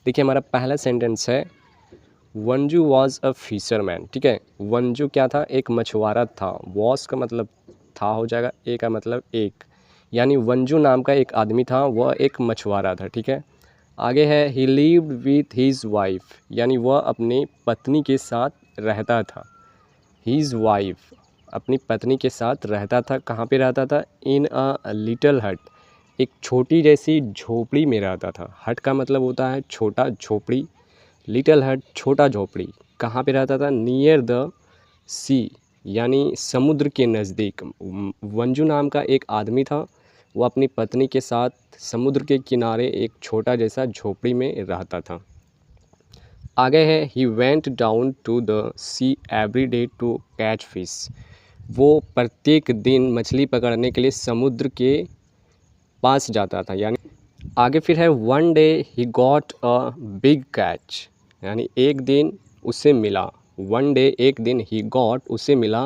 देखिए हमारा पहला सेंटेंस है वंजू वॉज अ फिशरमैन। ठीक है, वंजू क्या था, एक मछुआरा था। वॉज का मतलब था हो जाएगा, ए का मतलब एक, यानी वंजू नाम का एक आदमी था, वह एक मछुआरा था। ठीक है, आगे है ही लिव्ड विथ हिज वाइफ, यानी वह अपनी पत्नी के साथ रहता था। हिज वाइफ, अपनी पत्नी के साथ रहता था। कहाँ पे रहता था? इन अ लिटिल हट, एक छोटी जैसी झोपड़ी में रहता था। हट का मतलब होता है छोटा, झोपड़ी। लिटिल हट छोटा झोपड़ी। कहाँ पे रहता था? नियर द सी, यानी समुद्र के नज़दीक। वंजू नाम का एक आदमी था, वो अपनी पत्नी के साथ समुद्र के किनारे एक छोटा जैसा झोपड़ी में रहता था। आगे है he went down to the sea every day to catch fish, वो प्रत्येक दिन मछली पकड़ने के लिए समुद्र के पास जाता था। यानी आगे फिर है one day he got a big catch, यानी एक दिन उसे मिला। वन डे एक दिन ही गॉट उसे मिला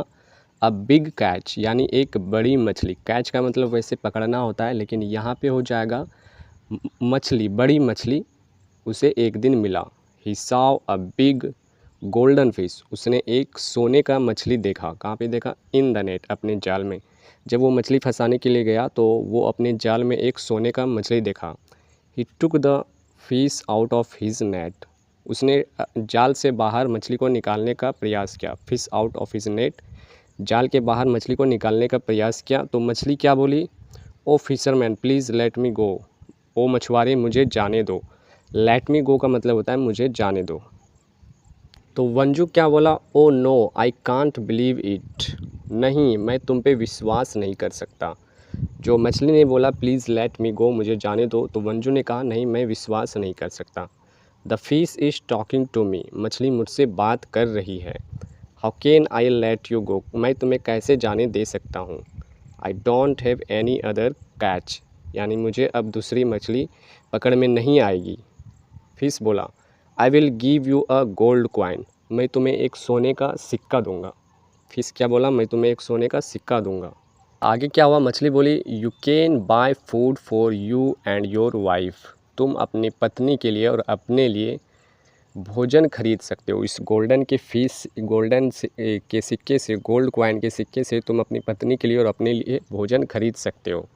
अ बिग कैच, यानी एक बड़ी मछली। कैच का मतलब वैसे पकड़ना होता है, लेकिन यहाँ पे हो जाएगा मछली, बड़ी मछली उसे एक दिन मिला। He saw a big golden fish, उसने एक सोने का मछली देखा। कहाँ पे देखा? इन द नेट, अपने जाल में। जब वो मछली फंसाने के लिए गया तो वो अपने जाल में एक सोने का मछली देखा। He took the fish out of his net, उसने जाल से बाहर मछली को निकालने का प्रयास किया। Fish out of his net, जाल के बाहर मछली को निकालने का प्रयास किया। तो मछली क्या बोली? ओ फिशरमैन प्लीज़ लेट मी गो, ओ मछुआरे मुझे जाने दो। लेट मी गो का मतलब होता है मुझे जाने दो। तो वंजू क्या बोला? Oh no I can't believe it, नहीं मैं तुम पे विश्वास नहीं कर सकता। जो मछली ने बोला प्लीज़ लेट मी गो, मुझे जाने दो, तो वंजू ने कहा नहीं मैं विश्वास नहीं कर सकता। The fish is talking to me, मछली मुझसे बात कर रही है। How can I let you go, मैं तुम्हें कैसे जाने दे सकता हूँ। I don't have any other catch, यानी मुझे अब दूसरी मछली पकड़ में नहीं आएगी। फिश बोला I will give you a gold coin, मैं तुम्हें एक सोने का सिक्का दूंगा। फिश क्या बोला? मैं तुम्हें एक सोने का सिक्का दूंगा। आगे क्या हुआ? मछली बोली you can buy food for you and your wife, तुम अपनी पत्नी के लिए और अपने लिए भोजन खरीद सकते हो। इस गोल्डन के फिश, गोल्डन के सिक्के से, गोल्ड कॉइन के सिक्के से तुम अपनी पत्नी के लिए और अपने लिए भोजन खरीद सकते हो।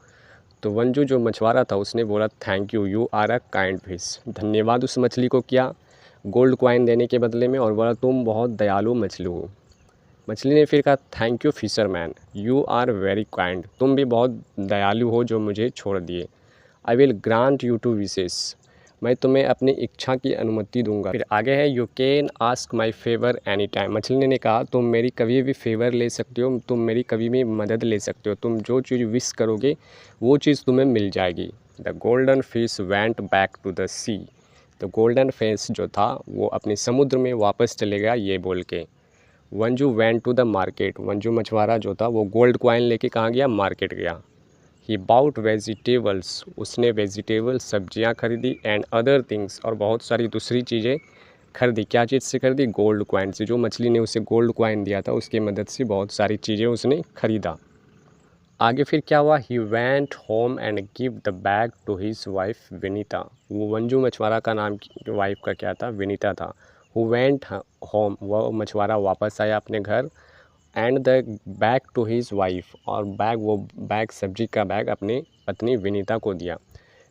तो वंजू जो मछुआरा था उसने बोला thank you, you are a kind fish, धन्यवाद उस मछली को किया गोल्ड कॉइन देने के बदले में, और बोला तुम बहुत दयालु मछली हो। मछली ने फिर कहा thank you fisherman, you are very kind, तुम भी बहुत दयालु हो जो मुझे छोड़ दिए। I will grant you two wishes, मैं तुम्हें अपनी इच्छा की अनुमति दूंगा। फिर आगे है you can ask my favour any time, मछली ने कहा तुम मेरी कभी भी फेवर ले सकते हो, तुम मेरी कभी भी मदद ले सकते हो, तुम जो चीज़ विश करोगे वो चीज़ तुम्हें मिल जाएगी। The golden fish went back to the sea, तो गोल्डन फिश जो था वो अपने समुद्र में वापस चले गया ये बोल के। वंजू वेंट टू द मार्केट, वंजू मछुआरा जो था वो गोल्ड कॉइन लेके कहाँ गया? मार्केट गया। ही बाउट वेजिटेबल्स, उसने वेजिटेबल सब्जियां खरीदी, एंड अदर थिंग्स, और बहुत सारी दूसरी चीज़ें खरीदी। क्या चीज़ से खरीदी? गोल्ड कॉइन से। जो मछली ने उसे गोल्ड कॉइन दिया था उसकी मदद से बहुत सारी चीज़ें उसने खरीदा। आगे फिर क्या हुआ? He went home and give the bag to his wife Vinita, वो वंजू मछुआरा का नाम वाइफ का क्या था? विनीता था। हु वेंट होम, वह मछुआरा वापस आया अपने घर, and the bag to his wife, और बैग, वो बैग सब्जी का बैग अपनी पत्नी विनीता को दिया।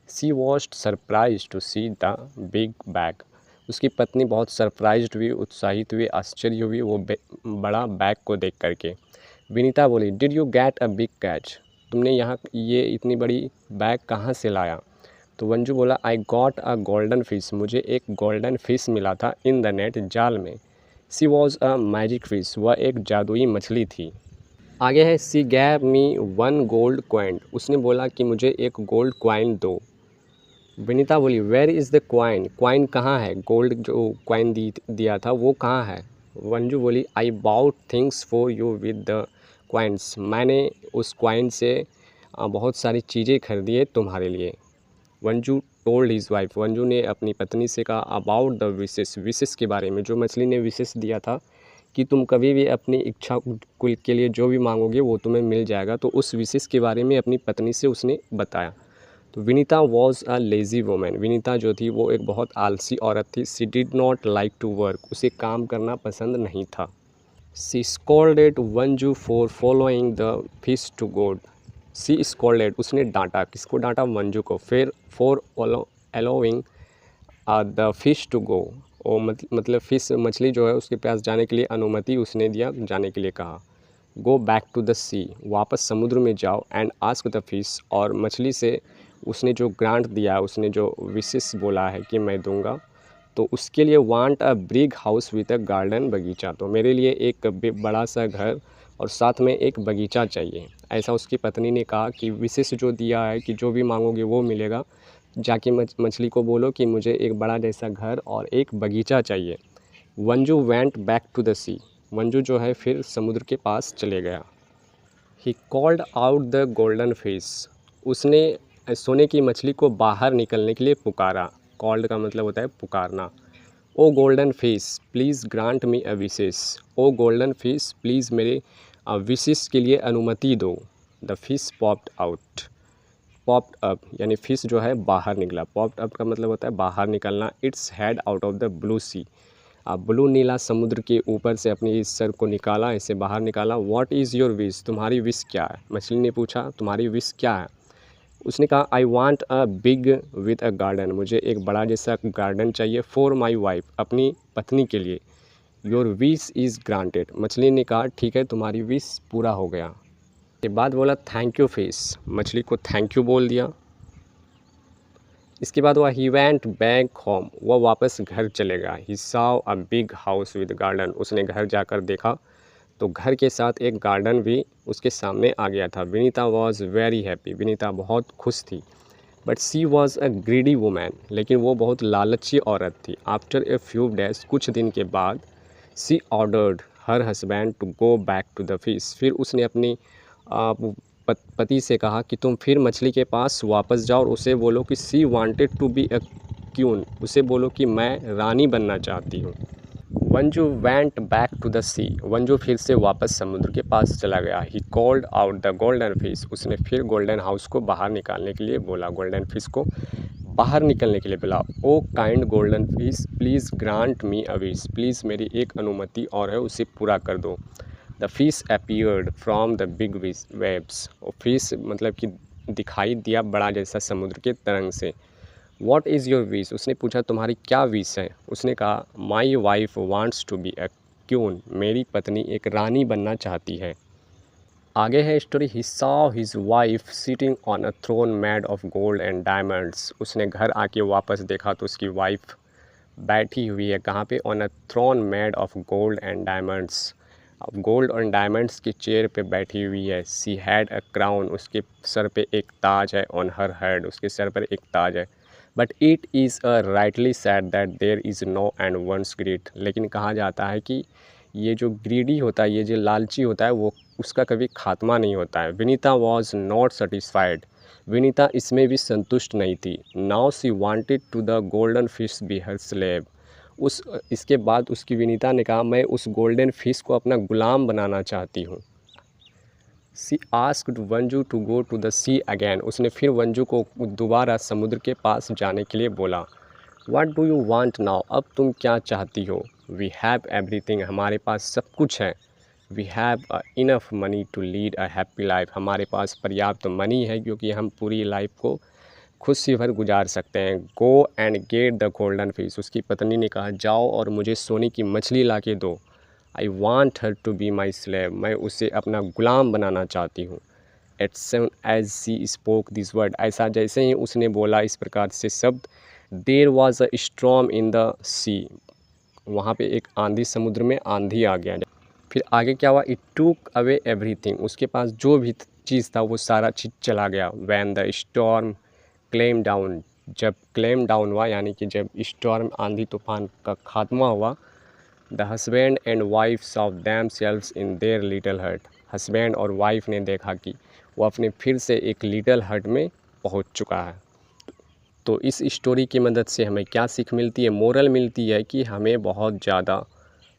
She was surprise to see the big bag, उसकी पत्नी बहुत सरप्राइज्ड हुई, उत्साहित हुई, आश्चर्य हुई वो बड़ा बैग को देख करके। विनीता बोली did you get a big catch, तुमने यहाँ ये इतनी बड़ी बैग कहाँ से लाया? तो वंजू बोला I got a golden fish, मुझे एक गोल्डन फिश मिला था इन द नेट, जाल में। सी वॉज अ मैजिक फिश, वह एक जादुई मछली थी। आगे है सी गैव मी वन गोल्ड कॉइन, उसने बोला कि मुझे एक गोल्ड कॉइन दो। विनीता बोली where is the coin, coin कहाँ है? गोल्ड जो कॉइन दिया था वो कहाँ है? वंजू बोली I bought things for you with the coins, मैंने उस कॉइन से बहुत सारी चीज़ें खरीदी है तुम्हारे लिए। वंजू टोल्ड हिज वाइफ, वंजू ने अपनी पत्नी से कहा अबाउट द विशेस, विशेस के बारे में, जो मछली ने विशेस दिया था कि तुम कभी भी अपनी इच्छा कुल के लिए जो भी मांगोगे वो तुम्हें मिल जाएगा, तो उस विशेस के बारे में अपनी पत्नी से उसने बताया। तो Vinita was a lazy women, Vinita जो थी वो एक बहुत आलसी औरत थी। She did not like to work, उसे काम करना पसंद नहीं था। She scolded Vanju for following the fish to god, she scolded उसने डांटा, किसको डांटा? मंजू को। फिर for allowing the fish to go, और मतलब फिश मछली जो है उसके पास जाने के लिए अनुमति उसने दिया, जाने के लिए कहा। गो बैक टू द सी, वापस समुद्र में जाओ। एंड आस्क द फिश, और मछली से उसने जो ग्रांट दिया, उसने जो विशेष बोला है कि मैं दूंगा, तो उसके लिए want a big house with a garden, बगीचा, तो मेरे लिए एक बड़ा सा घर और साथ में एक बगीचा चाहिए। ऐसा उसकी पत्नी ने कहा कि विशेष जो दिया है कि जो भी मांगोगे वो मिलेगा, जाके मछली को बोलो कि मुझे एक बड़ा जैसा घर और एक बगीचा चाहिए। वंजू went back to the sea, वंजू जो है फिर समुद्र के पास चले गया। He called out the golden fish, उसने सोने की मछली को बाहर निकलने के लिए पुकारा। कॉल्ड का मतलब होता है पुकारना। Oh golden fish please grant me a wishes, oh golden fish please मेरे विशेष के लिए अनुमति दो। The fish popped out, popped up यानी फिश जो है बाहर निकला। पॉप्ड अप का मतलब होता है बाहर निकलना। Its head out of the blue sea, blue नीला समुद्र के ऊपर से अपनी इस सर को निकाला, इसे बाहर निकाला। व्हाट इज़ योर विश, तुम्हारी विश क्या है? मछली ने पूछा तुम्हारी विश क्या है? उसने कहा I want a big with a garden, मुझे एक बड़ा जैसा गार्डन चाहिए। फॉर माई वाइफ, अपनी पत्नी के लिए। योर विश इज़ ग्रांटेड, मछली ने कहा ठीक है तुम्हारी विश पूरा हो गया। के बाद बोला थैंक यू फिश, मछली को थैंक यू बोल दिया। इसके बाद वह ही वेंट बैक होम, वह वापस घर चले गया। He saw a big house with garden, उसने घर जाकर देखा तो घर के साथ एक गार्डन भी उसके सामने आ गया था। Vinita was very happy, Vinita बहुत खुश थी। But she was a greedy woman, लेकिन वो बहुत लालची औरत थी। आफ्टर ए फ्यू डेज, कुछ दिन के बाद, she ordered her husband to go back to the fish, फिर उसने अपनी पति से कहा कि तुम फिर मछली के पास वापस जाओ और उसे बोलो कि she wanted to be a queen, उसे बोलो कि मैं रानी बनना चाहती हूँ। Vanju went back to the sea, Vanju फिर से वापस समुद्र के पास चला गया। He called out the golden fish, उसने फिर गोल्डन हाउस को बाहर निकालने के लिए बोला, गोल्डन फिश को बाहर निकलने के लिए बोला। Oh kind golden fish please grant me a wish, please मेरी एक अनुमति और है उसे पूरा कर दो। The fish appeared from the big waves, और फिश मतलब कि दिखाई दिया बड़ा जैसा समुद्र के तरंग से। व्हाट इज़ योर विश, उसने पूछा तुम्हारी क्या विश है? उसने कहा my wife wants to be a queen, मेरी पत्नी एक रानी बनना चाहती है। आगे है story. He saw his wife sitting on a throne made of gold and diamonds, उसने घर आके वापस देखा तो उसकी वाइफ बैठी हुई है कहाँ पे? On a throne made of gold and diamonds, अब गोल्ड और डायमंड्स की चेयर पे बैठी हुई है। सी हैड अ क्राउन, उसके सर पे एक ताज है। ऑन हर हेड, उसके सर पर एक ताज है। But it is a rightly said that there is no end once greed, लेकिन कहा जाता है कि ये जो ग्रीडी होता है, ये जो लालची होता है, वो उसका कभी खात्मा नहीं होता है। Vinita was not satisfied, Vinita इसमें भी संतुष्ट नहीं थी। Now she wanted to the golden fish be her slave, इसके बाद उसकी विनीता ने कहा मैं उस गोल्डन फिश को अपना गुलाम बनाना चाहती हूँ। She asked Vanju to go to the sea again, उसने फिर वंजू को दोबारा समुद्र के पास जाने के लिए बोला। What do you want now, अब तुम क्या चाहती हो? वी हैव एवरीथिंग, हमारे पास सब कुछ है। We have enough money to lead a happy life, हमारे पास पर्याप्त मनी है क्योंकि हम पूरी लाइफ को खुशी भर गुजार सकते हैं। Go and get the golden fish, उसकी पत्नी ने कहा जाओ और मुझे सोने की मछली ला के दो। I want her to be my slave, मैं उसे अपना गुलाम बनाना चाहती हूँ। At seven as she spoke this word, ऐसा जैसे ही उसने बोला इस प्रकार से शब्द, there was a storm in the sea, वहाँ पे एक आंधी, समुद्र में आंधी आ गया। फिर आगे क्या हुआ? इट टूक अवे एवरीथिंग, उसके पास जो भी चीज़ था वो सारा चीज़ चला गया। When the storm claim down, जब क्लेम डाउन हुआ यानी कि जब स्टॉर्म आंधी तूफान का खात्मा हुआ। The husband and wife saw themselves in their little हट, हस्बैंड और वाइफ ने देखा कि वो अपने फिर से एक लिटिल हट में पहुंच चुका है। तो इस स्टोरी की मदद से हमें क्या सीख मिलती है? मोरल मिलती है कि हमें बहुत ज़्यादा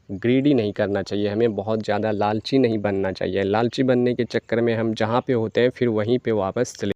ग्रीडी नहीं करना चाहिए, हमें बहुत ज़्यादा लालची नहीं बनना चाहिए। लालची बनने के चक्कर में हम जहाँ पे होते हैं फिर वहीं पे वापस चले